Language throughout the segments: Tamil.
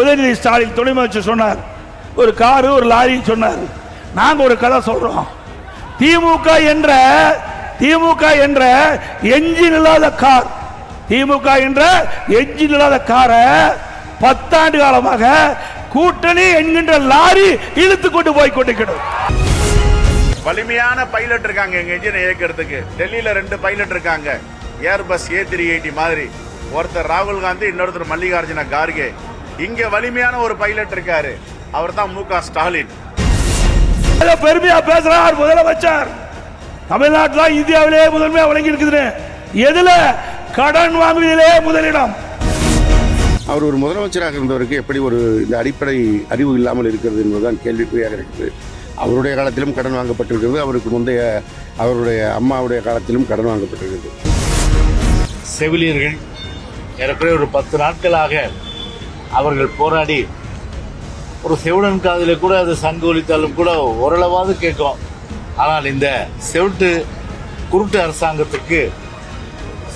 உதயநிதி ஸ்டாலின் துணை முதலமைச்சர் சொன்னார், ஒரு காரு ஒரு லாரி சொன்னார். நாங்க ஒரு கதை சொல்றோம். திமுக என்ற என்ஜின் இல்லாத கார், திமுக என்ற என்ஜின் இல்லாத காரை 10 ஆண்டு காலமாக கூட்டணி என்கின்ற லாரி இழுத்து கொண்டு போய் கொண்டிருக்கிறது. வலிமையான பைலட் இருக்காங்க எங்க என்ஜினை இயக்கிறதுக்கு. டெல்லியில 2 பைலட் இருக்காங்க, ஏர்பஸ் A380 மாதிரி. ஒருத்தர் ராகுல் காந்தி, இன்னொருத்தர் மல்லிகார்ஜுன கார்கே. இங்க வலிமையான ஒரு பைலட் இருக்காரு, அவர் தான் மு க ஸ்டாலின். பெருமையா பேசுறார் முதலமைச்சர். தமிழ்நாட்டில் இந்தியாவிலே முதன்மையா வழங்கி இருக்குது. எதுல? கடன் வாங்குவதிலே முதலிடம். அவர் ஒரு முதலமைச்சராக இருந்தவருக்கு எப்படி ஒரு இந்த அடிப்படை அறிவு இல்லாமல் இருக்கிறது என்பதுதான் கேள்விக்குறியாக இருக்குது. அவருடைய காலத்திலும் கடன் வாங்கப்பட்டிருக்கிறது, அவருக்கு முந்தைய அவருடைய அம்மாவுடைய காலத்திலும் கடன் வாங்கப்பட்டிருக்கிறது. செவிலியர்கள் ஏறக்குறைய ஒரு 10 நாட்களாக அவர்கள் போராடி ஒரு செவிடன் காதில் கூட அது சங்கு ஒலித்தாலும் கூட ஓரளவாவது கேட்கும். ஆனால் இந்த குருட்டு அரசாங்கத்துக்கு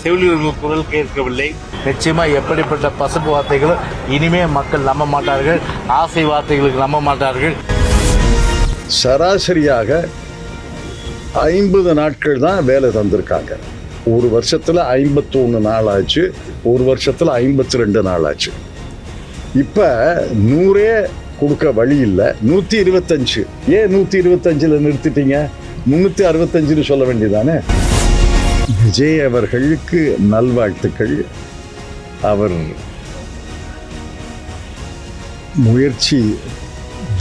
செவிலியர்கள் குரல் கேட்கவில்லை. நிச்சயமா எப்படிப்பட்ட பசுப்பு வார்த்தைகளும் இனிமே மக்கள் நம்ப மாட்டார்கள், ஆசை வார்த்தைகளுக்கு நம்ப மாட்டார்கள். சராசரியாக 50 நாட்கள் தான் வேலை தந்திருக்காங்க. ஒரு வருஷத்துல 51 நாள் ஆச்சு, ஒரு வருஷத்துல 52 நாள் ஆச்சு. இப்ப 100 கொடுக்க வழி இல்லை, 125. ஏன் 125ல நிறுத்திட்டீங்க? 365 சொல்ல வேண்டியதானே. விஜய் அவர்களுக்கு நல்வாழ்த்துக்கள். அவர் முயற்சி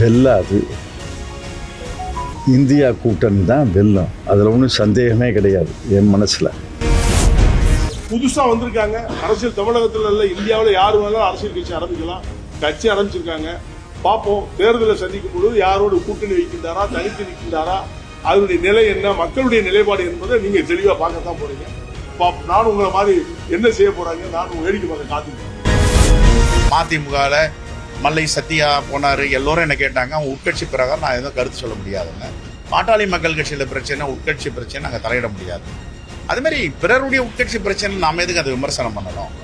வெல்லாது, இந்தியா கூட்டணி தான் வெல்லும், அதுல ஒன்றும் சந்தேகமே கிடையாது என் மனசுல. புதுசா வந்திருக்காங்க அரசியல், தமிழகத்தில் இல்ல இந்தியாவில் யாரு வேணாலும் அரசியல் கட்சி ஆரம்பிக்கலாம். கட்சி ஆரம்பிச்சிருக்காங்க, பார்ப்போம். தேர்தலை சந்திக்கும் பொழுது யாரோடு கூட்டணி வைக்கின்றாரா, தனித்து நிற்கின்றாரா, அதனுடைய நிலை என்ன, மக்களுடைய நிலைப்பாடு என்பதை நீங்க தெளிவா பார்க்கத்தான் போறீங்க. நான் உங்களை மாதிரி என்ன செய்ய போறாங்க நான் வேடிக்கை பார்க்க காத்துக்கிறேன். மதிமுகல மல்லை சத்யா போனாரு, எல்லோரும் என்ன கேட்டாங்க. அவங்க உட்கட்சி பிரகாரம் நான் எதுவும் கருத்து சொல்ல முடியாதுங்க. பாட்டாளி மக்கள் கட்சியில பிரச்சனை, உட்கட்சி பிரச்சனை நாங்கள் தலையிட முடியாது. அது மாதிரி பிறருடைய உட்கட்சி பிரச்சனை நாம எதுக்கு அதை விமர்சனம் பண்ணணும்?